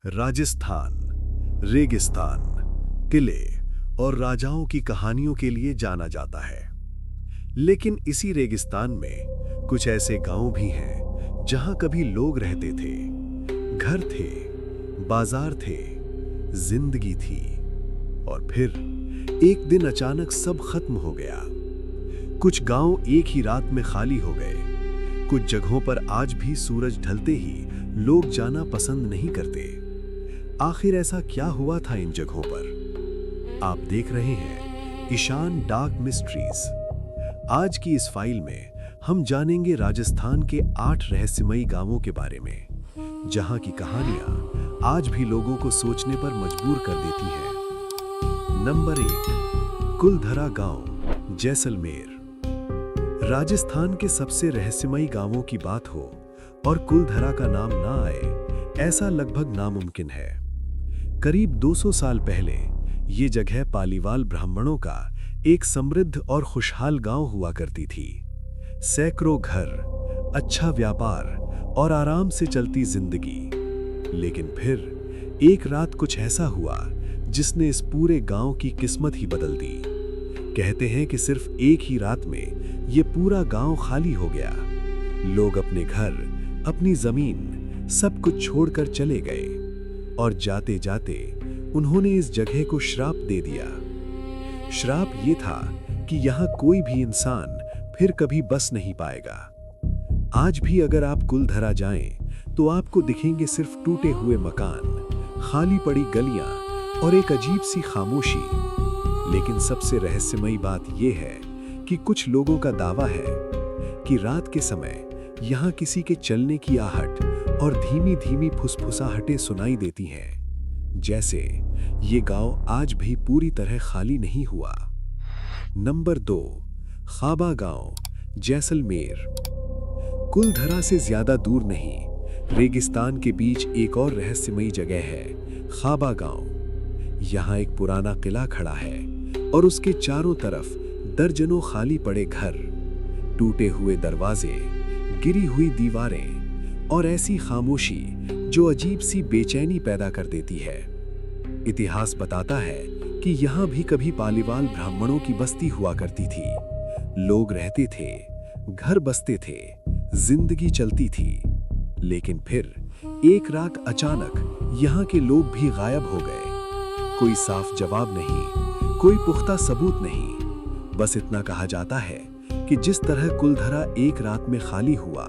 राजस्थान रेगिस्तान, किले और राजाओं की कहानियों के लिए जाना जाता है। लेकिन इसी रेगिस्तान में कुछ ऐसे गांव भी हैं जहां कभी लोग रहते थे, घर थे, बाजार थे, जिंदगी थी। और फिर एक दिन अचानक सब खत्म हो गया। कुछ गांव एक ही रात में खाली हो गए। कुछ जगहों पर आज भी सूरज ढलते ही लोग जाना पसंद नहीं करते। आखिर ऐसा क्या हुआ था इन जगहों पर? आप देख रहे हैं ईशान डार्क मिस्ट्रीज। आज की इस फाइल में हम जानेंगे राजस्थान के 8 रहस्यमयी गांवों के बारे में, जहां की कहानियां आज भी लोगों को सोचने पर मजबूर कर देती हैं। नंबर 1, कुलधरा गांव, जैसलमेर। राजस्थान के सबसे रहस्यमयी गांवों की बात हो और कुलधरा का नाम ना आए, ऐसा लगभग नामुमकिन है। करीब 200 साल पहले ये जगह पालीवाल ब्राह्मणों का एक समृद्ध और खुशहाल गांव हुआ करती थी। सैकड़ों घर, अच्छा व्यापार और आराम से चलती जिंदगी। लेकिन फिर एक रात कुछ ऐसा हुआ जिसने इस पूरे गांव की किस्मत ही बदल दी। कहते हैं कि सिर्फ एक ही रात में ये पूरा गांव खाली हो गया। लोग अपने घर, अपनी जमीन, सब कुछ छोड़कर चले गए और जाते जाते उन्होंने इस जगह को श्राप दे दिया। श्राप ये था कि यहाँ कोई भी इंसान फिर कभी बस नहीं पाएगा। आज भी अगर आप कुलधरा जाएं तो आपको दिखेंगे सिर्फ टूटे हुए मकान, खाली पड़ी गलियां और एक अजीब सी खामोशी। लेकिन सबसे रहस्यमयी बात यह है कि कुछ लोगों का दावा है कि रात के समय यहाँ किसी के चलने की आहट और धीमी धीमी फुसफुसाहटें सुनाई देती हैं, जैसे ये गांव आज भी पूरी तरह खाली नहीं हुआ। नंबर 2, खाबा गांव, जैसलमेर। कुलधरा से ज्यादा दूर नहीं, रेगिस्तान के बीच एक और रहस्यमयी जगह है, खाबा गांव। यहाँ एक पुराना किला खड़ा है और उसके चारों तरफ दर्जनों खाली पड़े घर, टूटे हुए दरवाजे, गिरी हुई दीवारें और ऐसी खामोशी जो अजीब सी बेचैनी पैदा कर देती है। इतिहास बताता है कि यहाँ भी कभी पालीवाल ब्राह्मणों की बस्ती हुआ करती थी। लोग रहते थे, घर बसते थे, जिंदगी चलती थी। लेकिन फिर एक रात अचानक यहाँ के लोग भी गायब हो गए। कोई साफ जवाब नहीं, कोई पुख्ता सबूत नहीं। बस इतना कहा जाता है कि जिस तरह कुलधरा एक रात में खाली हुआ,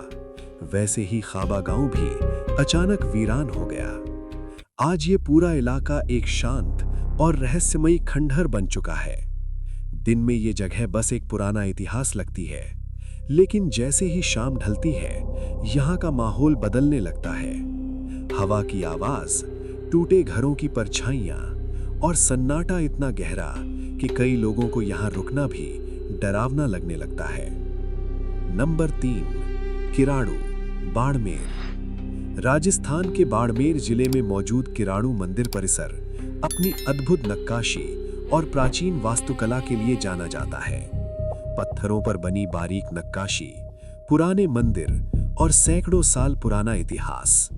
वैसे ही खाबा गांव भी अचानक वीरान हो गया। आज ये पूरा इलाका एक शांत और रहस्यमयी खंडहर बन चुका है। दिन में ये जगह बस एक पुराना इतिहास लगती है, लेकिन जैसे ही शाम ढलती है, यहाँ का माहौल बदलने लगता है। हवा की आवाज, टूटे घरों की परछाइयां और सन्नाटा इतना गहरा कि कई लोगों को यहाँ रुकना भी डरावना लगने लगता है। नंबर 3, किराड़ू, बाड़मेर। राजस्थान के बाड़मेर जिले में मौजूद किराड़ू मंदिर परिसर अपनी अद्भुत नक्काशी और प्राचीन वास्तुकला के लिए जाना जाता है। पत्थरों पर बनी बारीक नक्काशी, पुराने मंदिर और सैकड़ों साल पुराना इतिहास।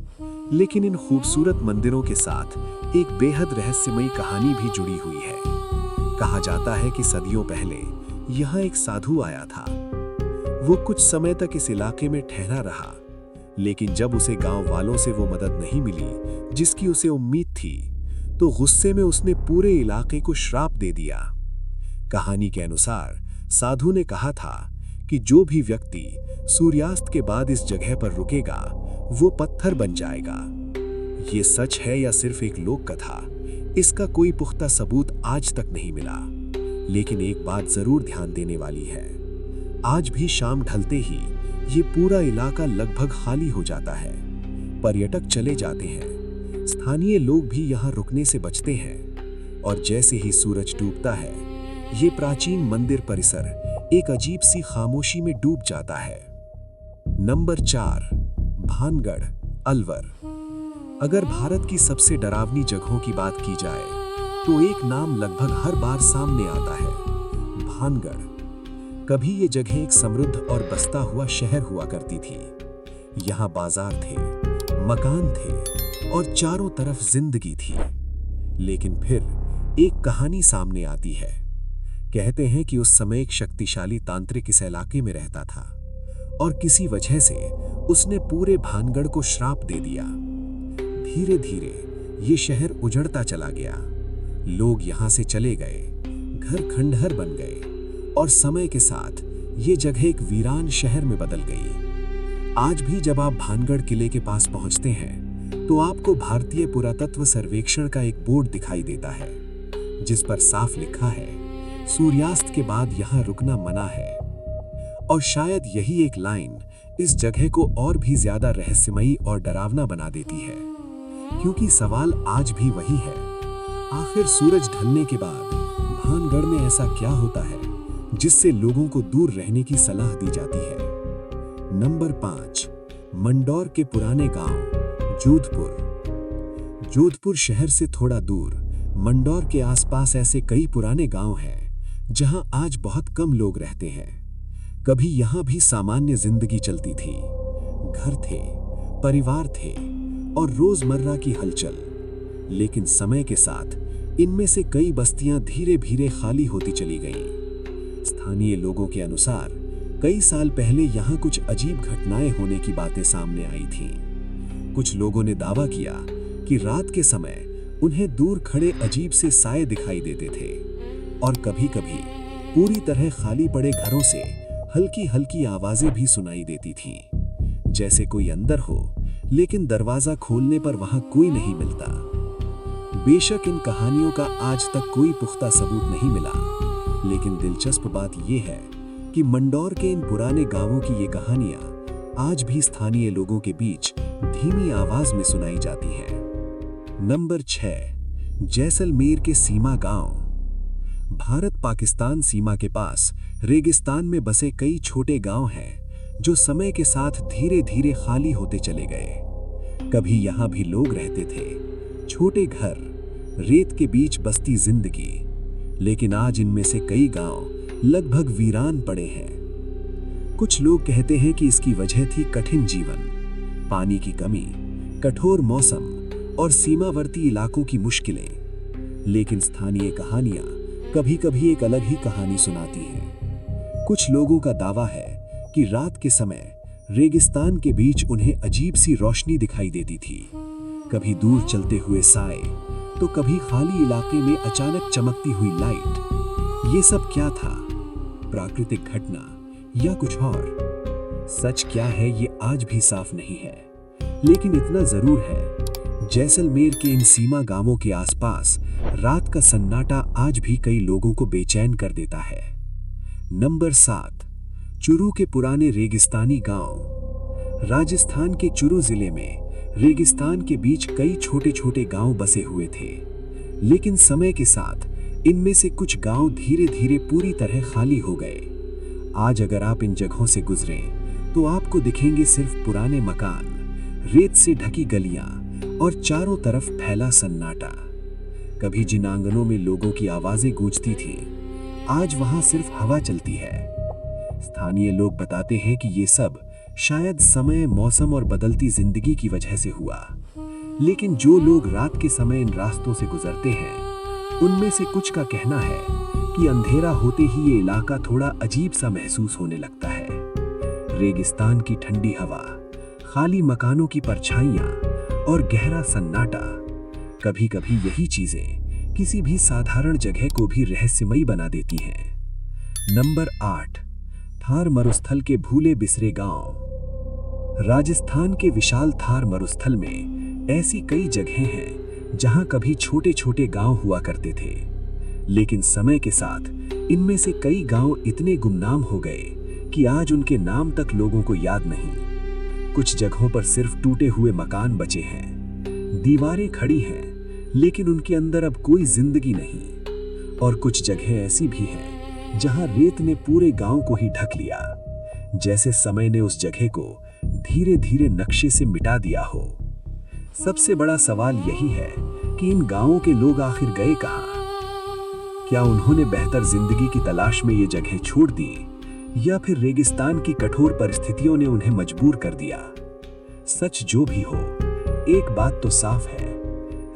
लेकिन इन खूबसूरत मंदिरों के साथ एक बेहद रहस्यमयी कहानी भी जुड़ी हुई है। कहा जाता है कि सदियों पहले यहाँ एक साधु आया था। वो कुछ समय तक इस इलाके में ठहरा रहा, लेकिन जब उसे गांव वालों से वो मदद नहीं मिली जिसकी उसे उम्मीद थी, तो गुस्से में उसने पूरे इलाके को श्राप दे दिया। कहानी के अनुसार साधु ने कहा था कि जो भी व्यक्ति सूर्यास्त के बाद इस जगह पर रुकेगा, वो पत्थर बन जाएगा। ये सच है या सिर्फ एक लोक कथा, इसका कोई पुख्ता सबूत आज तक नहीं मिला। लेकिन एक बात जरूर ध्यान देने वाली है, आज भी शाम ढलते ही ये पूरा इलाका लगभग खाली हो जाता है। पर्यटक चले जाते हैं, स्थानीय लोग भी यहाँ रुकने से बचते हैं। और जैसे ही सूरज डूबता है, ये प्राचीन मंदिर परिसर एक अजीब सी खामोशी में डूब जाता है। नंबर 4, भानगढ़, अलवर। अगर भारत की सबसे डरावनी जगहों की बात की जाए तो एक नाम लगभग हर बार सामने आता है, भानगढ़। कभी ये जगह एक समृद्ध और बसता हुआ शहर हुआ करती थी। यहाँ बाजार थे, मकान थे, और चारों तरफ जिंदगी थी। लेकिन फिर एक कहानी सामने आती है। कहते हैं कि उस समय एक शक्तिशाली तांत्रिक इस इलाके में रहता था और किसी वजह से उसने पूरे भानगढ़ को श्राप दे दिया। धीरे धीरे ये शहर उजड़ता चला गया। लोग यहाँ से चले गए, घर खंडहर बन गए और समय के साथ ये जगह एक वीरान शहर में बदल गई। आज भी जब आप भानगढ़ किले के पास पहुंचते हैं तो आपको भारतीय पुरातत्व सर्वेक्षण का एक बोर्ड दिखाई देता है जिस पर साफ लिखा है, सूर्यास्त के बाद यहाँ रुकना मना है। और शायद यही एक लाइन इस जगह को और भी ज्यादा रहस्यमयी और डरावना बना देती है, क्योंकि सवाल आज भी वही है, आखिर सूरज ढलने के बाद भानगढ़ में ऐसा क्या होता है जिससे लोगों को दूर रहने की सलाह दी जाती है। नंबर 5, मंडौर के पुराने गांव जोधपुर। जोधपुर शहर से थोड़ा दूर मंडौर के आसपास ऐसे कई पुराने गांव हैं जहां आज बहुत कम लोग रहते हैं। कभी यहां भी सामान्य जिंदगी चलती थी, घर थे, परिवार थे और रोजमर्रा की हलचल। लेकिन समय के साथ इनमें से कई बस्तियां धीरे धीरे खाली होती चली गईं। स्थानीय लोगों के अनुसार कई साल पहले यहां कुछ अजीब घटनाएं होने की बातें सामने आई थीं। कुछ लोगों ने दावा किया कि रात के समय उन्हें दूर खड़े अजीब से साए दिखाई देते थे और कभी-कभी पूरी तरह खाली पड़े घरों से हल्की हल्की आवाजें भी सुनाई देती थीं, जैसे कोई अंदर हो लेकिन दरवाजा खोलने पर वहां कोई नहीं मिलता। बेशक इन कहानियों का आज तक कोई पुख्ता सबूत नहीं मिला, लेकिन दिलचस्प बात यह है कि मंडौर के इन पुराने गांवों की ये कहानियां आज भी स्थानीय लोगों के बीच धीमी आवाज में सुनाई जाती हैं। नंबर 6, जैसलमेर के सीमा गांव। भारत पाकिस्तान सीमा के पास रेगिस्तान में बसे कई छोटे गांव हैं जो समय के साथ धीरे धीरे खाली होते चले गए। कभी यहां भी लोग रहते थे, छोटे घर, रेत के बीच बसती जिंदगी। लेकिन आज इनमें से कई गांव लगभग वीरान पड़े हैं। कुछ लोग कहते हैं कि इसकी वजह थी कठिन जीवन, पानी की कमी, कठोर मौसम और सीमावर्ती इलाकों की मुश्किलें। लेकिन स्थानीय कहानियां कभी-कभी एक अलग ही कहानी सुनाती हैं। कुछ लोगों का दावा है कि रात के समय रेगिस्तान के बीच उन्हें अजीब सी रोशनी दिखाई देती थी, कभी दूर चलते हुए साए तो कभी खाली इलाके में अचानक चमकती हुई लाइट। ये सब क्या था? प्राकृतिक घटना या कुछ और? सच क्या है ये आज भी साफ नहीं है, लेकिन इतना जरूर है, जैसलमेर के इन सीमा गांवों के आसपास रात का सन्नाटा आज भी कई लोगों को बेचैन कर देता है। नंबर 7, चुरू के पुराने रेगिस्तानी गांव। राजस्थान के चुरू जिले में रेगिस्तान के बीच कई छोटे छोटे गांव बसे हुए थे, लेकिन समय के साथ इनमें से कुछ गांव धीरे धीरे पूरी तरह खाली हो गए। आज अगर आप इन जगहों से गुजरें तो आपको दिखेंगे सिर्फ पुराने मकान, रेत से ढकी गलियां और चारों तरफ फैला सन्नाटा। कभी जिन आंगनों में लोगों की आवाजें गूंजती थीं, आज वहां सिर्फ हवा चलती है। स्थानीय लोग बताते हैं कि ये सब शायद समय, मौसम और बदलती जिंदगी की वजह से हुआ। लेकिन जो लोग रात के समय इन रास्तों से गुजरते हैं, उनमें से कुछ का कहना है कि अंधेरा होते ही ये इलाका थोड़ा अजीब सा महसूस होने लगता है। रेगिस्तान की ठंडी हवा, खाली मकानों की परछाइयां और गहरा सन्नाटा, कभी-कभी यही चीजें किसी भी साधारण जगह को भी रहस्यमयी बना देती हैं। नंबर 8, थार मरुस्थल के भूले बिसरे गांव। राजस्थान के विशाल थार मरुस्थल में ऐसी कई जगहें हैं जहां कभी छोटे छोटे गांव हुआ करते थे, लेकिन समय के साथ इनमें से कई गांव इतने गुमनाम हो गए कि आज उनके नाम तक लोगों को याद नहीं। कुछ जगहों पर सिर्फ टूटे हुए मकान बचे हैं, दीवारें खड़ी हैं, लेकिन उनके अंदर अब कोई जिंदगी नहीं। और कुछ जगहें ऐसी भी हैं जहां रेत ने पूरे गांव को ही ढक लिया, जैसे समय ने उस जगह को धीरे धीरे नक्शे से मिटा दिया हो। सबसे बड़ा सवाल यही है कि इन गांवों के लोग आखिर गए कहां? क्या उन्होंने बेहतर जिंदगी की तलाश में ये जगह छोड़ दी, या फिर रेगिस्तान की कठोर परिस्थितियों ने उन्हें मजबूर कर दिया? सच जो भी हो, एक बात तो साफ है,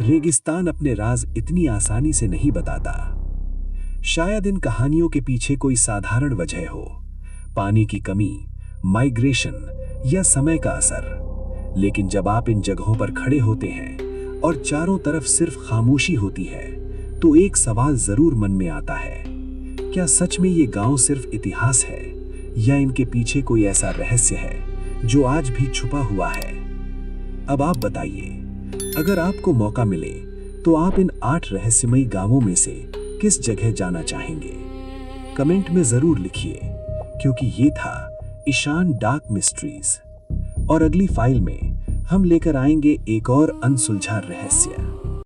रेगिस्तान अपने राज इतनी आसानी से नहीं बताता। शायद इन कहानियों के पीछे कोई साधारण वजह हो, पानी की कमी, माइग्रेशन या समय का असर। लेकिन जब आप इन जगहों पर खड़े होते हैं और चारों तरफ सिर्फ खामोशी होती है, तो एक सवाल जरूर मन में आता है, क्या सच में ये गांव सिर्फ इतिहास है या इनके पीछे कोई ऐसा रहस्य है जो आज भी छुपा हुआ है? अब आप बताइए, अगर आपको मौका मिले तो आप इन 8 रहस्यमयी गांवों में से किस जगह जाना चाहेंगे? कमेंट में जरूर लिखिए, क्योंकि ये था ईशान डार्क मिस्ट्रीज। और अगली फाइल में हम लेकर आएंगे एक और अनसुलझा रहस्य।